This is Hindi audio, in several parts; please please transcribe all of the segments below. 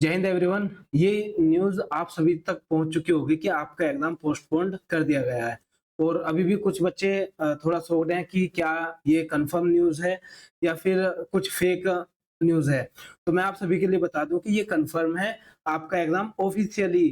जय हिंद एवरीवन। ये न्यूज़ आप सभी तक पहुंच चुकी होगी कि आपका एग्ज़ाम पोस्टपोन्ड कर दिया गया है और अभी भी कुछ बच्चे थोड़ा सोच रहे हैं कि क्या ये कंफर्म न्यूज़ है या फिर कुछ फेक न्यूज़ है। तो मैं आप सभी के लिए बता दूं कि ये कंफर्म है, आपका एग्ज़ाम ऑफ़िशियली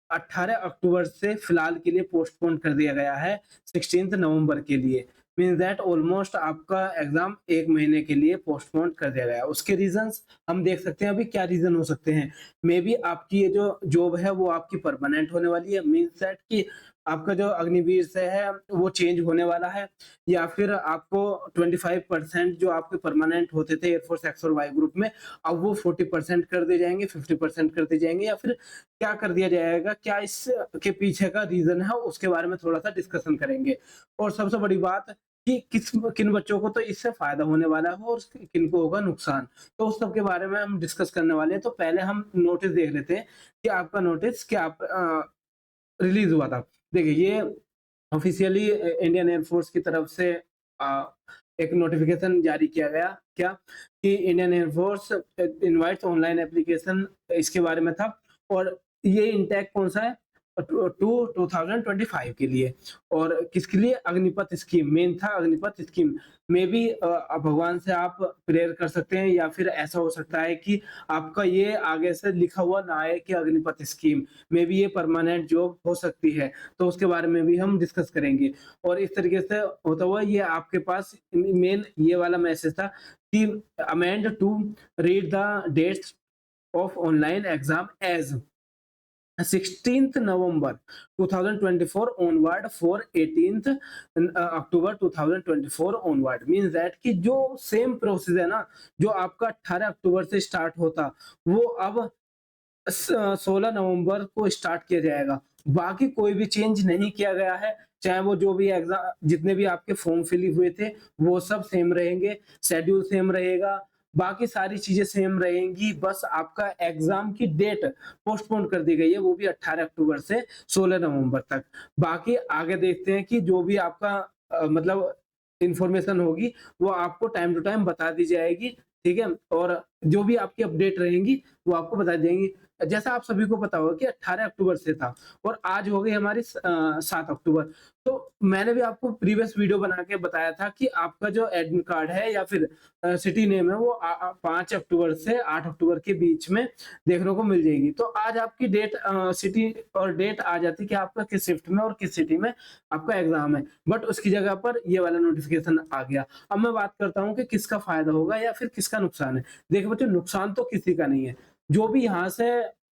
18 अक्टूबर से फिलहाल के लिए पोस्टपोन कर दिया गया है 16th नवंबर के लिए। मीन्स दैट ऑलमोस्ट आपका एग्ज़ाम 1 महीने के लिए पोस्टपोन कर दिया गया है। उसके रीज़न्स हम देख सकते हैं अभी क्या रीज़न हो सकते हैं। मेबी आपकी ये जो जॉब है वो आपकी परमानेंट होने वाली है, मीन्स दैट कि आपका जो अग्निवीर से है वो चेंज होने वाला है या फिर आपको 25% जो आपके परमानेंट होते थे एयरफोर्स एक्स और वाई ग्रुप में, अब वो 40% कर दिए जाएँगे, 50% कर दिए जाएँगे या फिर क्या कर दिया जाएगा, क्या इसके पीछे का रीज़न है उसके बारे में थोड़ा-सा डिस्कशन करेंगे। और सबसे बड़ी बात कि किन बच्चों को तो इससे फ़ायदा होने वाला है और किन को होगा नुकसान। तो उस सब के बारे में हम डिस्कस करने वाले हैं। तो पहले हम नोटिस देख लेते हैं कि आपका नोटिस क्या रिलीज़ हुआ था। देखिए ये ऑफ़िशियली इंडियन एयर फ़ोर्स की तरफ से अ, एक नोटिफ़िकेशन जारी किया गया क्या कि Indian air force invites online application, इसके बारे में था और ये इंटेक कौन-सा है? टू 2025 के लिए और किसके लिए? अग्निपथ स्कीम, मेन था अग्निपथ स्कीम। मेबी भगवान से आप प्रेयर कर सकते हैं या फिर ऐसा हो सकता है कि आपका ये आगे से लिखा हुआ ना आए कि अग्निपथ स्कीम, मेबी ये परमानेंट जॉब हो सकती है। तो उसके बारे में भी हम डिस्कस करेंगे और इस तरीके से होता हुआ ये आपके पास मेन ये वाला मैसेज था कि amend to read the dates of online exam as 16th November 2024 onward for 18th October 2024 onward, means that कि जो सेम प्रोसेस है ना, जो आपका 18 अक्टूबर से स्टार्ट होता वो अब 16 नवंबर को स्टार्ट किया जाएगा। बाकी कोई भी चेंज नहीं किया गया है, चाहे वो जो भी एग्ज़ाम जितने भी आपके फॉर्म फिल हुए थे, वो सब सेम रहेंगे, शेड्यूल सेम रहेगा, बाकी सारी चीज़ें सेम रहेंगी, बस आपका एग्ज़ाम की डेट पोस्टपोन कर दी गई है, वो भी 18 अक्टूबर से 16 नवंबर तक। बाकी आगे देखते हैं कि जो भी आपका मतलब इन्फॉर्मेशन होगी, वो आपको टाइम टू टाइम बता दी जाएगी, ठीक है? और जो भी आपकी अपडेट रहेंगी, वो आपको बता देंगी। जैसा आप सभी को पता होगा कि 18 अक्टूबर से था और आज हो गई हमारी 7 अक्टूबर। तो मैंने भी आपको प्रीवियस वीडियो बना के बताया था कि आपका जो एडमिट कार्ड है या फिर सिटी नेम है वो 5 अक्टूबर से 8 अक्टूबर के बीच में देखने को मिल जाएगी। तो आज आपकी डेट सिटी और डेट आ जाती कि आपका किस शिफ्ट में और किस सिटी में आपका एग्ज़ाम है। बट उसकी जगह पर ये वाला नोटिफ़िकेशन आ गया। अब मैं बात करता हूँ कि किसका फ़ायदा होगा या फिर किसका नुकसान है। देखिए बच्चों, नुकसान तो किसी का नहीं है। जो भी यहाँ से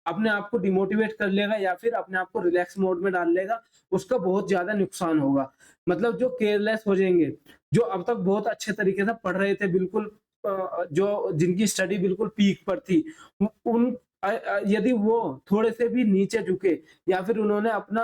अपने आप को डिमोटिवेट कर लेगा या फिर अपने आप को रिलैक्स मोड में डाल लेगा, उसका बहुत ज़्यादा नुकसान होगा। मतलब जो केयरलेस हो जाएँगे, जो अब तक बहुत अच्छे तरीके से पढ़ रहे थे, बिल्कुल जो जिनकी स्टडी बिल्कुल पीक पर थी, उन यदि वो थोड़े से भी नीचे झुके या फिर उन्होंने अपना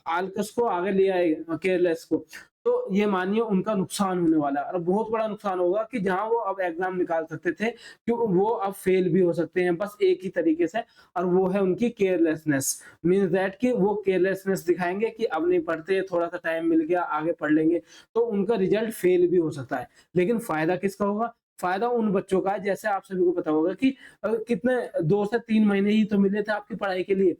आल्कस को आगे ले आए, केयरलेस को, तो ये मानिए उनका नुकसान होने वाला है और बहुत बड़ा नुकसान होगा कि जहाँ वो अब एग्ज़ाम निकाल सकते थे, कि वो अब फेल भी हो सकते हैं बस एक ही तरीके से, और वो है उनकी केयरलेसनेस। मीन्स दैट कि वो केयरलेसनेस दिखाएँगे कि अब नहीं पढ़ते, थोड़ा-सा टाइम मिल गया, आगे पढ़ लेंगे, तो उनका रिज़ल्ट फेल भी हो सकता है। लेकिन फ़ायदा किसका होगा? फ़ायदा उन बच्चों का है, जैसे आप सभी को पता होगा कि कितने 2 से 3 महीने ही तो मिले थे आपकी पढ़ाई के लिए।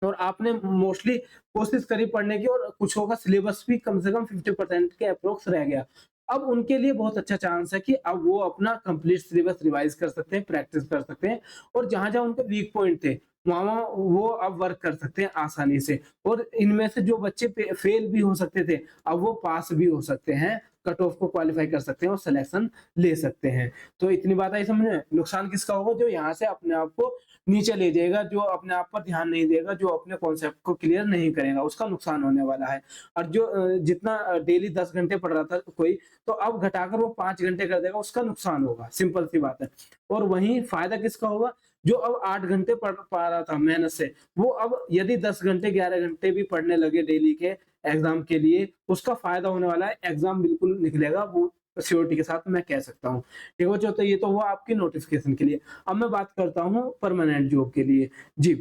और आपने मोस्टली कोशिश करी पढ़ने की और कुछों का सिलेबस भी कम से कम 50% के अप्रॉक्स रह गया। अब उनके लिए बहुत अच्छा चांस है कि अब वो अपना कंप्लीट सिलेबस रिवाइज़ कर सकते हैं, प्रैक्टिस कर सकते हैं और जहाँ-जहाँ उनके वीक पॉइंट थे, वहाँ-वहाँ वो अब वर्क कर सकते हैं आसानी से। और इनमें से जो बच्चे फेल भी हो सकते थे, अब वो पास भी हो सकते हैं, कट ऑफ को क्वालीफाई कर सकते हैं और सिलेक्शन ले सकते हैं। तो इतनी बात आई समझ में? नुकसान किसका होगा? जो यहाँ से अपने आप को नीचे ले जाएगा, जो अपने आप पर ध्यान नहीं देगा, जो अपने कॉन्सेप्ट को क्लियर नहीं करेगा, उसका नुकसान होने वाला है। और जो जितना डेली 10 घंटे पढ़ रहा था कोई, तो अब घटाकर वो 5 घंटे कर देगा, उसका नुकसान होगा, सिंपल सी बात है। और वहीं फ़ायदा किसका होगा? जो अब 8 घंटे पढ़ पा रहा था मेहनत से, वो अब यदि 10 घंटे, 11 घंटे भी पढ़ने लगे डेली के एग्ज़ाम के लिए, उसका फ़ायदा होने वाला है, एग्ज़ाम बिल्कुल निकलेगा, वो श्योरिटी के साथ मैं कह सकता हूँ। ठीक है बच्चों, तो ये तो हुआ आपकी नोटिफ़िकेशन के लिए। अब मैं बात करता हूँ परमानेंट जॉब के लिए। जी,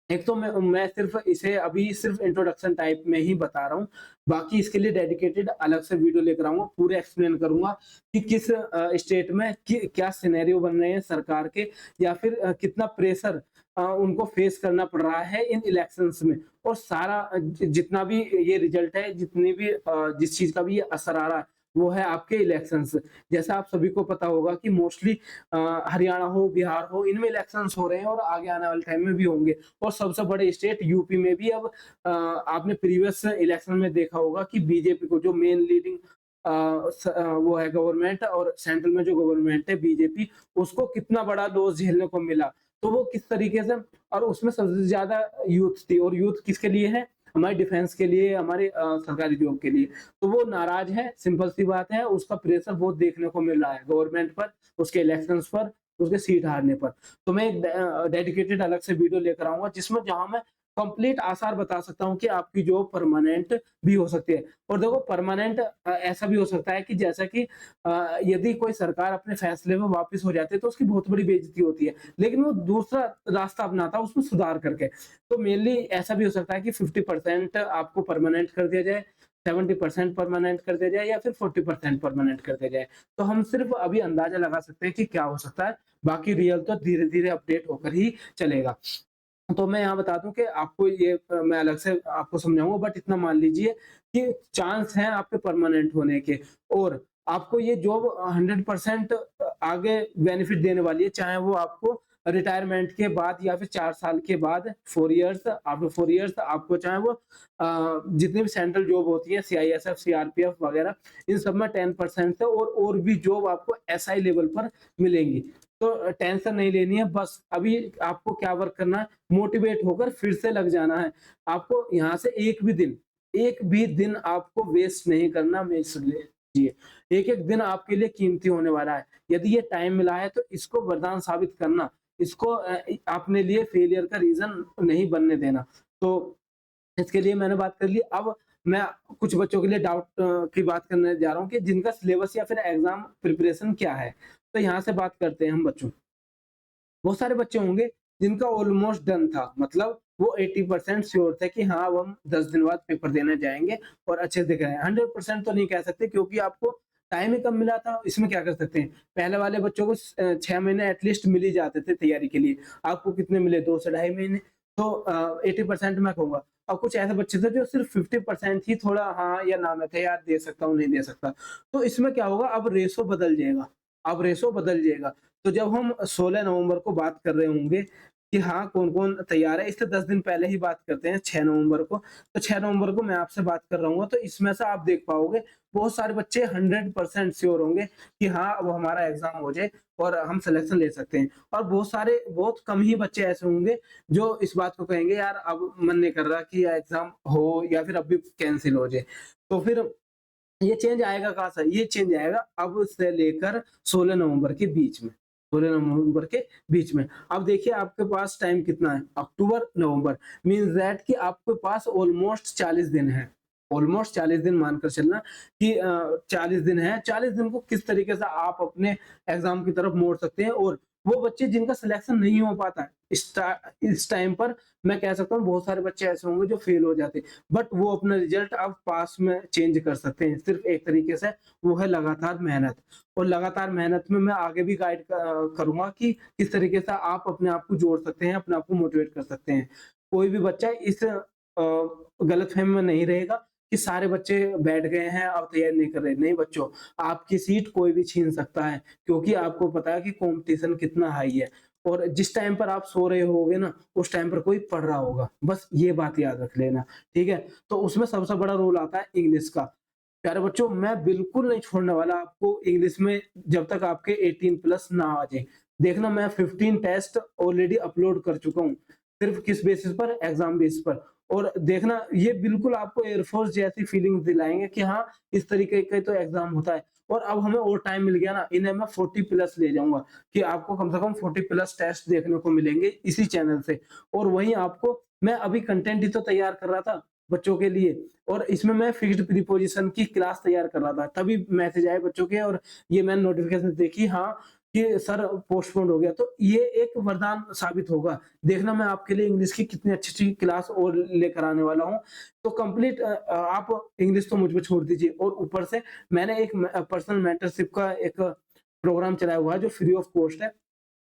एक तो मैं सिर्फ़ इसे अभी सिर्फ़ इंट्रोडक्शन टाइप में ही बता रहा हूँ। बाकी इसके लिए डेडिकेटेड अलग से वीडियो लेकर आऊँगा, पूरे एक्सप्लेन करूँगा कि किस स्टेट में कि क्या सिनेरियो बन रहे हैं सरकार के या फिर कितना प्रेशर उनको फेस करना पड़ रहा है इन इलेक्शंस में। और सारा जितना भी ये रिजल्ट है, जितनी भी जिस चीज़ का भी ये असर आ रहा है, वो है आपके इलेक्शंस। जैसा आप सभी को पता होगा कि मोस्टली हरियाणा हो, बिहार हो, इनमें इलेक्शंस हो रहे हैं और आगे आने वाले टाइम में भी होंगे। और सबसे बड़े स्टेट यूपी में भी अब आपने प्रीवियस इलेक्शन में देखा होगा कि बीजेपी को जो मेन लीडिंग वो है गवर्नमेंट, और सेंट्रल में जो गवर्नमेंट है बीजेपी, उसको कितना बड़ा लॉस झेलने को मिला। तो वो किस तरीके से, और उसमें सबसे ज्यादा यूथ थी, और यूथ किसके लिए है? हमारे डिफेंस के लिए, हमारे सरकारी जॉब के लिए। तो वो नाराज है, सिंपल सी बात है, उसका प्रेशर बहुत देखने को मिल रहा है गवर्नमेंट पर, उसके इलेक्शंस पर, उसके सीट हारने पर। तो मैं एक डेडिकेटेड अलग से वीडियो लेकर आऊंगा जिसमें जहां मैं कंप्लीट आसार बता सकता हूँ कि आपकी जॉब परमानेंट भी हो सकती है। और देखो परमानेंट ऐसा भी हो सकता है कि जैसा कि यदि कोई सरकार अपने फैसले में वापस हो जाती है तो उसकी बहुत बड़ी बेइज्जती होती है, लेकिन वो दूसरा रास्ता अपनाता है उसमें सुधार करके। तो मेनली ऐसा भी हो सकता है कि 50% आपको परमानेंट कर दिया जाए, 70% परमानेंट कर दिया जाए, या फिर 40% परमानेंट कर दिया जाए। तो हम सिर्फ अभी अंदाजा लगा सकते हैं कि क्या हो सकता है, बाकी रियल तो धीरे-धीरे अपडेट होकर ही चलेगा। तो मैं यहाँ बता दूँ कि आपको ये मैं अलग से आपको समझाऊँगा, बट इतना मान लीजिए कि चांस हैं आपके परमानेंट होने के, और आपको ये जॉब 100% आगे बेनिफिट देने वाली है, चाहे वो आपको रिटायरमेंट के बाद या फिर 4 साल के बाद, 4 इयर्स, आफ्टर 4 इयर्स आपको चाहे वो जितनी भी सेंट्रल जॉब होती है, सीआईएसएफ, सीआरपीएफ वगैरह, इन सब में 10% है, और भी जॉब आपको एसआई लेवल पर मिलेंगी। तो टेंशन नहीं लेनी है, बस अभी आपको क्या वर्क करना है, मोटिवेट होकर फिर से लग जाना है। आपको यहाँ से एक भी दिन आपको वेस्ट नहीं करना, मैं इसलिए जी, एक-एक दिन आपके लिए कीमती होने वाला है। यदि ये टाइम मिला है तो इसको वरदान साबित करना, इसको अपने लिए फेलियर का रीज़न नहीं बनने देना। तो इसके लिए मैंने बात कर ली। अब मैं कुछ बच्चों के लिए डाउट की बात करने जा रहा हूँ कि जिनका सिलेबस या फिर एग्ज़ाम प्रिपरेशन क्या है? तो यहाँ से बात करते हैं हम बच्चों। बहुत सारे बच्चे होंगे जिनका ऑलमोस्ट डन था, मतलब वो 80% श्योर थे कि हाँ, अब हम 10 दिन बाद पेपर देने जाएँगे और अच्छे से दिख रहे हैं। 100% तो नहीं कह सकते क्योंकि आपको टाइम ही कम मिला था, इसमें क्या कर सकते हैं। पहले वाले बच्चों को 6 महीने एटलीस्ट मिल ही जाते थे तैयारी के लिए। आपको कितने मिले? 2 से ढाई महीने। तो 80% मैं कहूँगा। और कुछ ऐसे बच्चे थे जो सिर्फ 50% ही थोड़ा हाँ या ना में थे, यार दे सकता हूँ, नहीं दे सकता। तो इसमें क्या होगा, अब रेशो बदल जाएगा, अब रेशो बदल जाएगा। तो जब हम 16 नवंबर को बात कर रहे होंगे कि हाँ, कौन-कौन तैयार है, इससे 10 दिन पहले ही बात करते हैं 6 नवंबर को। तो 6 नवंबर को मैं आपसे बात कर रहा हूँगा, तो इसमें से आप देख पाओगे बहुत सारे बच्चे 100% श्योर होंगे कि हाँ, अब हमारा एग्ज़ाम हो जाए और हम सिलेक्शन ले सकते हैं। और बहुत कम ही बच्चे ऐसे होंगे जो इस बात को कहेंगे, यार अब मन नहीं कर रहा कि एग्ज़ाम हो या फिर अभी कैंसल हो जाए। तो फिर ये चेंज आएगा कहाँ से? ये चेंज आएगा अब से लेकर 16 नवंबर के बीच में, 16 नवंबर के बीच में। अब देखिए आपके पास टाइम कितना है? अक्टूबर, नवंबर, मीन्स दैट कि आपके पास ऑलमोस्ट 40 दिन है। ऑलमोस्ट 40 दिन मानकर चलना कि 40 दिन है, 40 दिन को किस तरीके से आप अपने एग्ज़ाम की तरफ मोड़ सकते हैं। और वो बच्चे जिनका सिलेक्शन नहीं हो पाता है, इस टाइम पर मैं कह सकता हूँ बहुत सारे बच्चे ऐसे होंगे जो फेल हो जाते हैं। बट वो अपना रिजल्ट अब पास में चेंज कर सकते हैं, सिर्फ एक तरीके से, वो है लगातार मेहनत। और लगातार मेहनत में मैं आगे भी गाइड करूँगा कि किस तरीके से आप अपने आप को जोड़ सकते हैं, अपने आप को मोटिवेट कर सकते हैं। कोई भी बच्चा इस गलतफ़हमी में नहीं रहेगा कि सारे बच्चे बैठ गए हैं, अब तैयारी नहीं कर रहे। नहीं बच्चों, आपकी सीट कोई भी छीन सकता है, क्योंकि आपको पता है कि कॉम्पिटिशन कितना हाई है। और जिस टाइम पर आप सो रहे होगे ना, उस टाइम पर कोई पढ़ रहा होगा। बस ये बात याद रख लेना, ठीक है? तो उसमें सबसे बड़ा रोल आता है इंग्लिश का। प्यारे बच्चों, मैं बिल्कुल नहीं छोड़ने वाला आपको इंग्लिश में जब तक आपके 18 प्लस ना आ जाए। देखना, मैं 15 टेस्ट ऑलरेडी अपलोड कर चुका हूँ। सिर्फ़ किस बेसिस पर? एग्ज़ाम बेस पर। और देखना, ये बिल्कुल आपको एयरफ़ोर्स जैसी फीलिंग्स दिलाएँगे कि हाँ, इस तरीके का तो एग्ज़ाम होता है। और अब हमें और टाइम मिल गया ना, इन्हें मैं 40 प्लस ले जाऊँगा कि आपको कम से कम 40 प्लस टेस्ट देखने को मिलेंगे इसी चैनल से। और वहीं आपको मैं अभी कंटेंट ही तो तैयार कर रहा था बच्चों के लिए, और इसमें मैं फिक्स्ड प्रीपोज़िशन की क्लास तैयार कर रहा था। तभी मैसेज आए बच्चों के, और ये मैंने नोटिफ़िकेशन देखी, हाँ, कि सर पोस्टपोन्ड हो गया। तो ये एक वरदान साबित होगा। देखना, मैं आपके लिए इंग्लिश की कितनी अच्छी-अच्छी क्लास और लेकर आने वाला हूँ। तो कंप्लीट आप इंग्लिश तो मुझ पे छोड़ दीजिए, और ऊपर से मैंने एक पर्सनल मेंटरशिप का एक प्रोग्राम चलाया हुआ है जो फ्री ऑफ कॉस्ट है।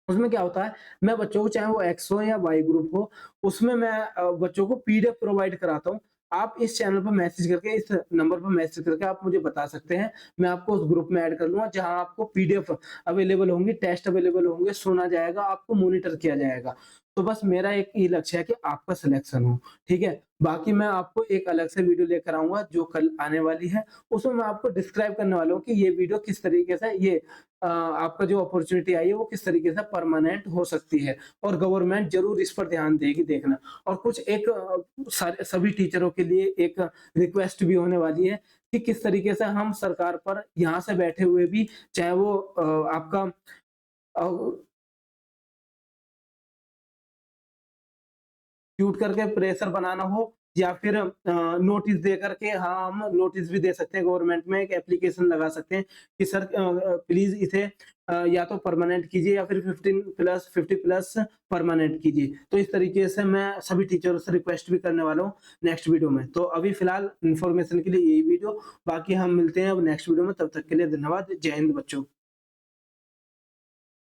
उसमें क्या होता है, मैं बच्चों को चाहे वो एक्स हो या वाई ग्रुप हो, उसमें मैं बच्चों को पीडीएफ प्रोवाइड कराता हूँ। आप इस चैनल पे मैसेज करके, इस नंबर पे मैसेज करके आप मुझे बता सकते हैं, मैं आपको उस ग्रुप में ऐड कर लूँगा जहाँ आपको पीडीएफ अवेलेबल होंगी, टेस्ट अवेलेबल होंगे, सुना जाएगा, आपको मॉनिटर किया जाएगा। तो बस मेरा एक ही लक्ष्य है कि आपका सिलेक्शन हो, ठीक है? बाकी मैं आपको एक अलग से वीडियो लेकर आऊँगा जो कल आने वाली है, उसमें मैं आपको डिस्क्राइब करने वाला हूँ कि ये वीडियो किस तरीके से ये आपका जो अपॉर्च्युनिटी आई है वो किस तरीके से परमानेंट हो सकती है, और गवर्नमेंट ज़रूर इस पर ध्यान देगी, देखना। और कुछ एक सारे सभी टीचरों के लिए एक रिक्वेस्ट भी होने वाली है कि किस तरीके से हम सरकार पर यहाँ से बैठे हुए भी, चाहे वो आपका अ, ट्यूट करके प्रेशर बनाना हो, या फिर नोटिस दे करके, हाँ, हम नोटिस भी दे सकते हैं, गवर्नमेंट में एक एप्लीकेशन लगा सकते हैं कि सर प्लीज़ इसे या तो परमानेंट कीजिए या फिर 15 प्लस 50 प्लस परमानेंट कीजिए। तो इस तरीके से मैं सभी टीचरों से रिक्वेस्ट भी करने वाला हूँ नेक्स्ट वीडियो में। तो अभी फिलहाल इन्फॉर्मेशन के लिए यही वीडियो, बाकी हम मिलते हैं अब नेक्स्ट वीडियो में, तब तक के लिए धन्यवाद। जय हिंद बच्चों।